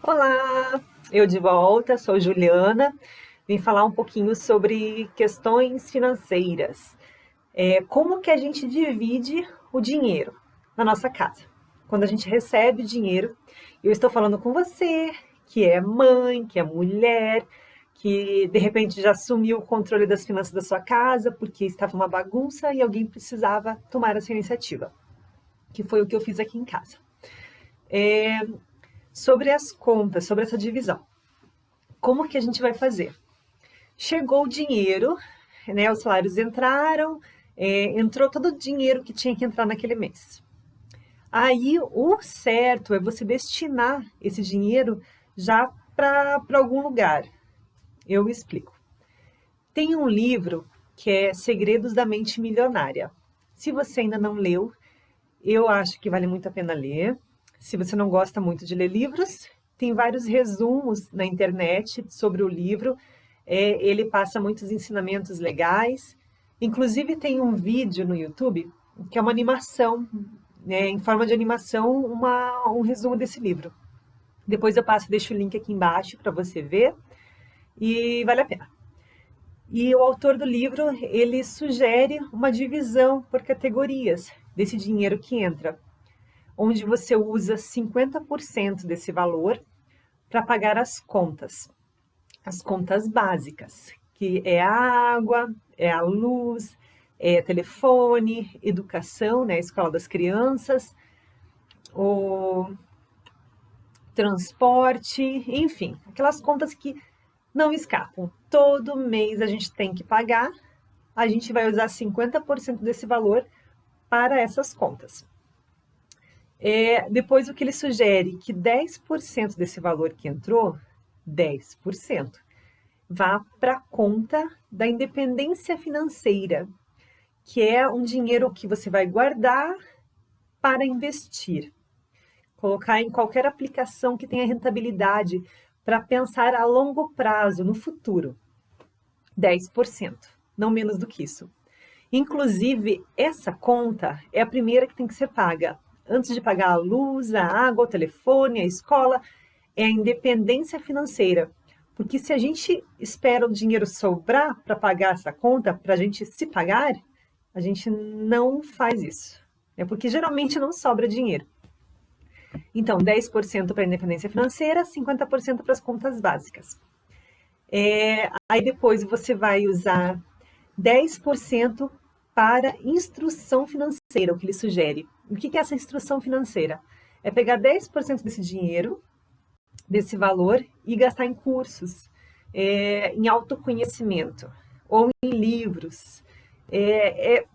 Olá, eu de volta, sou Juliana, vim falar um pouquinho sobre questões financeiras. Como que a gente divide o dinheiro na nossa casa? Quando a gente recebe o dinheiro, eu estou falando com você, que é mãe, que é mulher, que de repente já assumiu o controle das finanças da sua casa porque estava uma bagunça e alguém precisava tomar essa iniciativa, que foi o que eu fiz aqui em casa. Sobre as contas, sobre essa divisão. Como que a gente vai fazer? Chegou o dinheiro, né? Os salários entraram, entrou todo o dinheiro que tinha que entrar naquele mês. Aí o certo é você destinar esse dinheiro já para algum lugar. Eu me explico. Tem um livro que é Segredos da Mente Milionária. Se você ainda não leu, eu acho que vale muito a pena ler. Se você não gosta muito de ler livros, tem vários resumos na internet sobre o livro. Ele passa muitos ensinamentos legais. Inclusive tem um vídeo no YouTube que é uma animação, né, em forma de animação, um resumo desse livro. Depois eu deixo o link aqui embaixo para você ver e vale a pena. E o autor do livro, ele sugere uma divisão por categorias desse dinheiro que entra, onde você usa 50% desse valor para pagar as contas básicas, que é a água, é a luz, é telefone, educação, né, escola das crianças, o transporte, enfim, aquelas contas que não escapam. Todo mês a gente tem que pagar, a gente vai usar 50% desse valor para essas contas. Depois o que ele sugere que 10% desse valor que entrou, 10%, vá para a conta da independência financeira, que é um dinheiro que você vai guardar para investir. Colocar em qualquer aplicação que tenha rentabilidade para pensar a longo prazo, no futuro. 10%, não menos do que isso. Inclusive, essa conta é a primeira que tem que ser paga. Antes de pagar a luz, a água, o telefone, a escola, é a independência financeira. Porque se a gente espera o dinheiro sobrar para pagar essa conta, para a gente se pagar, a gente não faz isso. É porque geralmente não sobra dinheiro. Então, 10% para a independência financeira, 50% para as contas básicas. Aí depois você vai usar 10% para instrução financeira, o que ele sugere. O que é essa instrução financeira? É pegar 10% desse dinheiro, desse valor, e gastar em cursos, em autoconhecimento, ou em livros.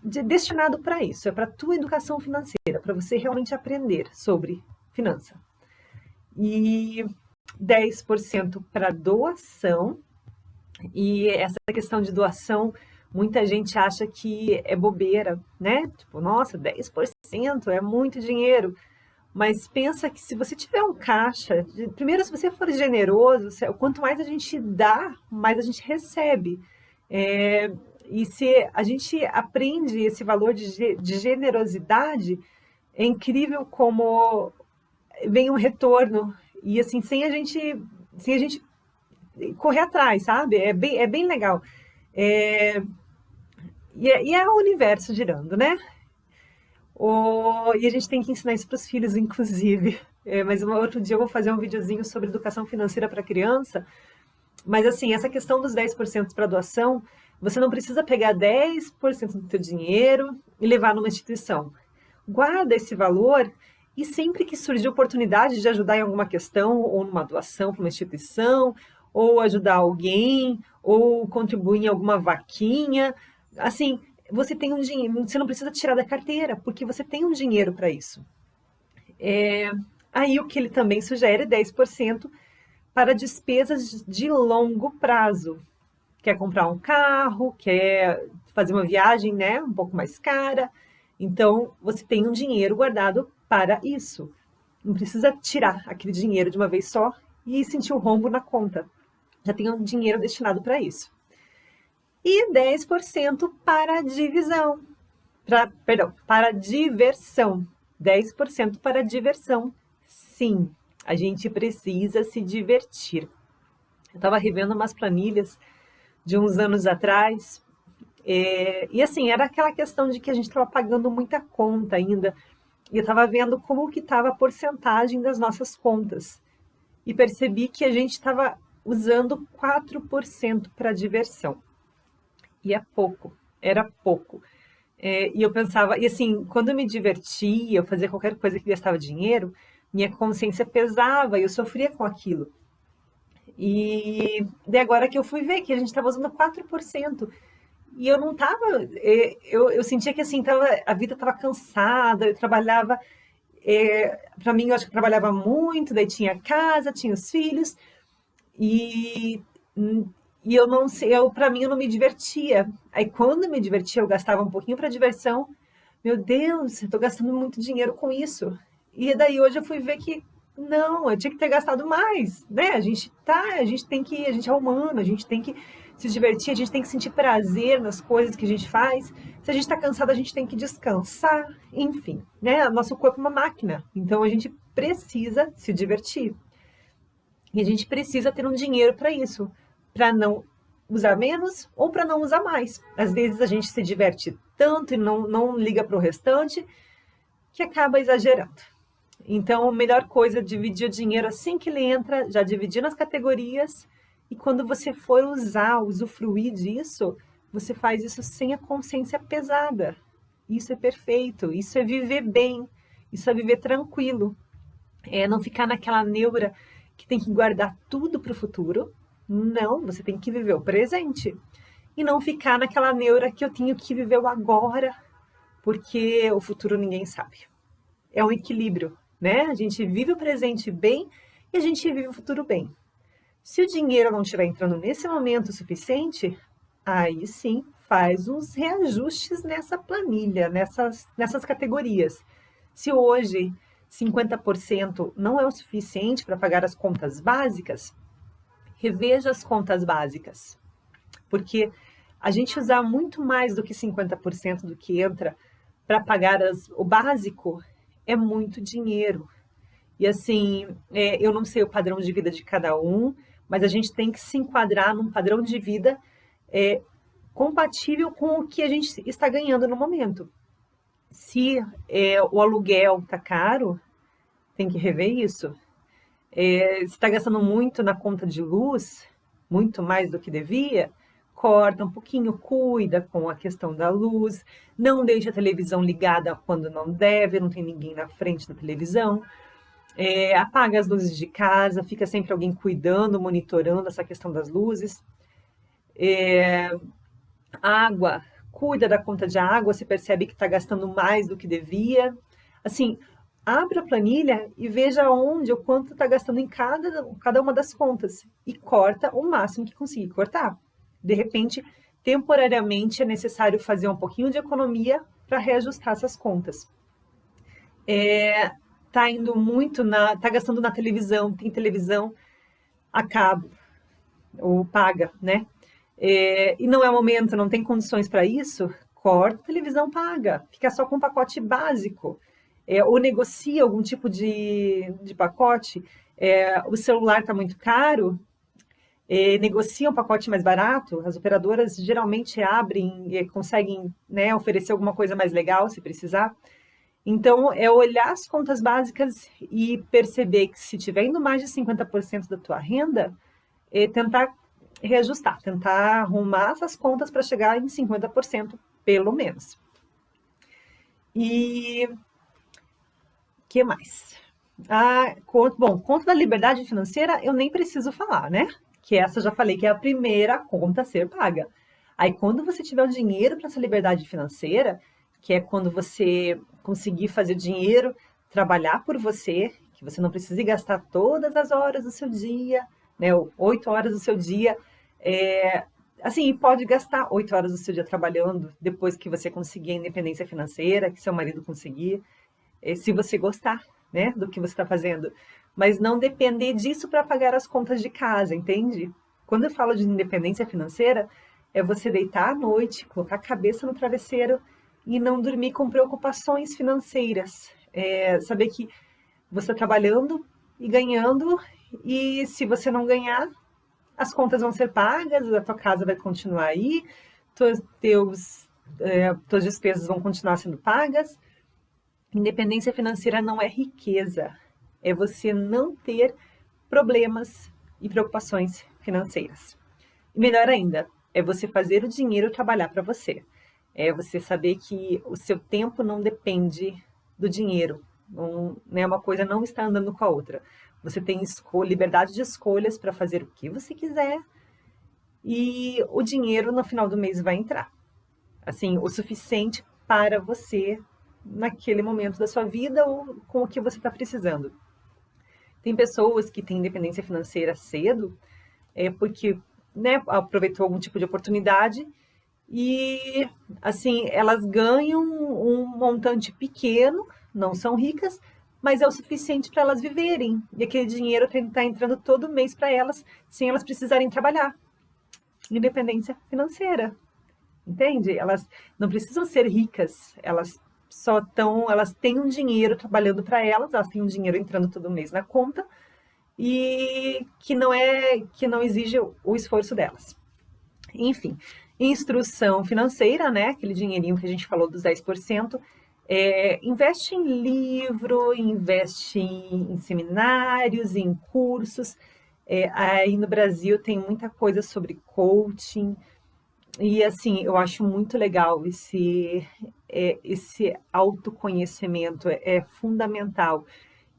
Destinado para isso, é para a tua educação financeira, para você realmente aprender sobre finança. E 10% para doação, e essa questão de doação, muita gente acha que é bobeira, né? Tipo, nossa, 10% é muito dinheiro. Mas pensa que se você tiver um caixa, primeiro, se você for generoso, quanto mais a gente dá, mais a gente recebe. E se a gente aprende esse valor de generosidade, é incrível como vem um retorno. E assim, sem a gente correr atrás, sabe? É bem legal. E é o universo girando, né? E a gente tem que ensinar isso para os filhos, inclusive. Mas outro dia eu vou fazer um videozinho sobre educação financeira para criança. Mas assim, essa questão dos 10% para doação, você não precisa pegar 10% do teu dinheiro e levar numa instituição. Guarda esse valor e sempre que surgir oportunidade de ajudar em alguma questão, ou numa doação para uma instituição, ou ajudar alguém, ou contribuir em alguma vaquinha, assim, você tem um dinheiro, você não precisa tirar da carteira, porque você tem um dinheiro para isso. Aí o que ele também sugere é 10% para despesas de longo prazo. Quer comprar um carro, quer fazer uma viagem, né, um pouco mais cara. Então, você tem um dinheiro guardado para isso. Não precisa tirar aquele dinheiro de uma vez só e sentir o rombo na conta. Já tem um dinheiro destinado para isso. E 10% para divisão. Para diversão. 10% para diversão. Sim, A gente precisa se divertir. Eu estava revendo umas planilhas de uns anos atrás, e assim, era aquela questão de que a gente estava pagando muita conta ainda, e eu estava vendo como que estava a porcentagem das nossas contas, e percebi que a gente estava usando 4% para diversão, e é pouco, era pouco. E eu pensava, e assim, quando eu me divertia, eu fazia qualquer coisa que gastava dinheiro, minha consciência pesava e eu sofria com aquilo. E de agora que eu fui ver que a gente estava usando 4%. E eu não estava. Eu sentia que assim, a vida estava cansada, eu trabalhava. Para mim, eu acho que eu trabalhava muito, daí tinha casa, tinha os filhos, e, e eu não sei, para mim eu não me divertia. Aí quando eu me divertia, eu gastava um pouquinho para diversão. Meu Deus, eu estou gastando muito dinheiro com isso. E daí hoje eu fui ver que não, eu tinha que ter gastado mais, né? A gente tem que, a gente é humano, a gente tem que se divertir, a gente tem que sentir prazer nas coisas que a gente faz. Se a gente está cansado, a gente tem que descansar, enfim, né? Nosso corpo é uma máquina, então a gente precisa se divertir. E a gente precisa ter um dinheiro para isso, para não usar menos ou para não usar mais. Às vezes a gente se diverte tanto e não liga para o restante que acaba exagerando. Então, a melhor coisa é dividir o dinheiro assim que ele entra, já dividir nas categorias, e quando você for usar, usufruir disso, você faz isso sem a consciência pesada. Isso é perfeito, isso é viver bem, isso é viver tranquilo. É não ficar naquela neura que tem que guardar tudo para o futuro. Não, você tem que viver o presente. E não ficar naquela neura que eu tenho que viver o agora, porque o futuro ninguém sabe. É um equilíbrio, né? A gente vive o presente bem e a gente vive o futuro bem. Se o dinheiro não estiver entrando nesse momento o suficiente, aí sim faz uns reajustes nessa planilha, nessas categorias. Se hoje 50% não é o suficiente para pagar as contas básicas, reveja as contas básicas. Porque a gente usar muito mais do que 50% do que entra para pagar o básico é muito dinheiro. E assim, eu não sei o padrão de vida de cada um, mas a gente tem que se enquadrar num padrão de vida compatível com o que a gente está ganhando no momento. Se o aluguel está caro, tem que rever isso. Se está gastando muito na conta de luz, muito mais do que devia, corta um pouquinho, cuida com a questão da luz, não deixa a televisão ligada quando não deve, não tem ninguém na frente da televisão, apaga as luzes de casa, fica sempre alguém cuidando, monitorando essa questão das luzes. Água, cuida da conta de água, você percebe que está gastando mais do que devia. Assim, abre a planilha e veja onde, o quanto está gastando em cada uma das contas e corta o máximo que conseguir cortar. De repente, temporariamente é necessário fazer um pouquinho de economia para reajustar essas contas. Tá indo muito tá gastando na televisão, tem televisão a cabo ou paga, né? E não é o momento, não tem condições para isso, corta a televisão paga, fica só com um pacote básico, ou negocia algum tipo de pacote. O celular está muito caro, negocia um pacote mais barato, as operadoras geralmente abrem e conseguem, né, oferecer alguma coisa mais legal se precisar. Então, é olhar as contas básicas e perceber que se tiver indo mais de 50% da tua renda, tentar reajustar, tentar arrumar essas contas para chegar em 50%, pelo menos. E que mais? Conta da liberdade financeira eu nem preciso falar, né? Que essa eu já falei que é a primeira conta a ser paga. Aí quando você tiver o dinheiro para essa liberdade financeira, que é quando você conseguir fazer dinheiro, trabalhar por você, que você não precise gastar todas as horas do seu dia, né? 8 horas do seu dia. Assim, pode gastar 8 horas do seu dia trabalhando depois que você conseguir a independência financeira, que seu marido conseguir, se você gostar, né, do que você está fazendo. Mas não depender disso para pagar as contas de casa, entende? Quando eu falo de independência financeira, é você deitar à noite, colocar a cabeça no travesseiro e não dormir com preocupações financeiras. Saber que você está trabalhando e ganhando, e se você não ganhar, as contas vão ser pagas, a tua casa vai continuar aí, tuas despesas vão continuar sendo pagas. Independência financeira não é riqueza, é você não ter problemas e preocupações financeiras. E melhor ainda, é você fazer o dinheiro trabalhar para você. É você saber que o seu tempo não depende do dinheiro. Não, né, uma coisa não está andando com a outra. Você tem liberdade de escolhas para fazer o que você quiser e o dinheiro no final do mês vai entrar. Assim, o suficiente para você naquele momento da sua vida ou com o que você está precisando. Tem pessoas que têm independência financeira cedo, porque né, aproveitou algum tipo de oportunidade e assim elas ganham um montante pequeno, não são ricas, mas é o suficiente para elas viverem. E aquele dinheiro está entrando todo mês para elas, sem elas precisarem trabalhar. Independência financeira, entende? Elas não precisam ser ricas, elas têm um dinheiro trabalhando para elas têm um dinheiro entrando todo mês na conta e que não exige o esforço delas. Enfim, instrução financeira, né? Aquele dinheirinho que a gente falou dos 10%, investe em livro, investe em seminários, em cursos. Aí no Brasil tem muita coisa sobre coaching. E assim, eu acho muito legal esse autoconhecimento, é fundamental.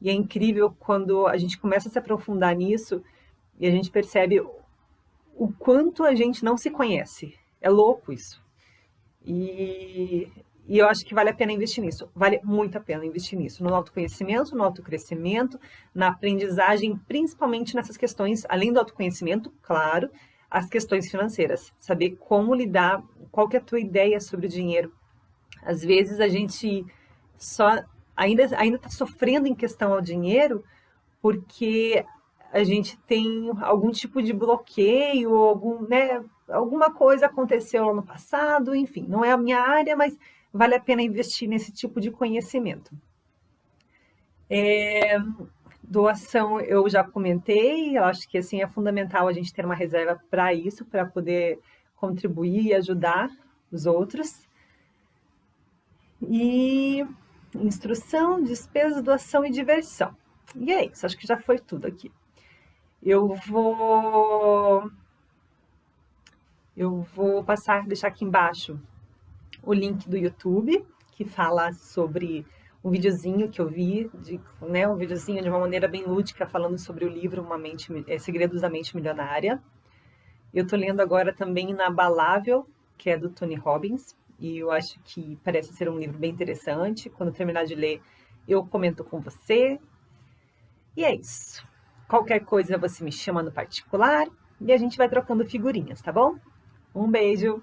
E é incrível quando a gente começa a se aprofundar nisso e a gente percebe o quanto a gente não se conhece. É louco isso. E, e eu acho que vale a pena investir nisso. Vale muito a pena investir nisso. No autoconhecimento, no autocrescimento, na aprendizagem, principalmente nessas questões, além do autoconhecimento, claro, as questões financeiras. Saber como lidar, qual que é a tua ideia sobre o dinheiro. Às vezes a gente só ainda está sofrendo em questão ao dinheiro porque a gente tem algum tipo de bloqueio, alguma coisa aconteceu lá no passado, enfim, não é a minha área, mas vale a pena investir nesse tipo de conhecimento. Doação eu já comentei, eu acho que assim é fundamental a gente ter uma reserva para isso, para poder contribuir e ajudar os outros. E instrução, despesa, doação e diversão. E é isso, acho que já foi tudo aqui. Eu vou deixar aqui embaixo o link do YouTube, que fala sobre um videozinho que eu vi, um videozinho de uma maneira bem lúdica, falando sobre o livro Segredos da Mente Milionária. Eu estou lendo agora também Inabalável, que é do Tony Robbins, e eu acho que parece ser um livro bem interessante. Quando terminar de ler, eu comento com você. E é isso. Qualquer coisa você me chama no particular e a gente vai trocando figurinhas, tá bom? Um beijo!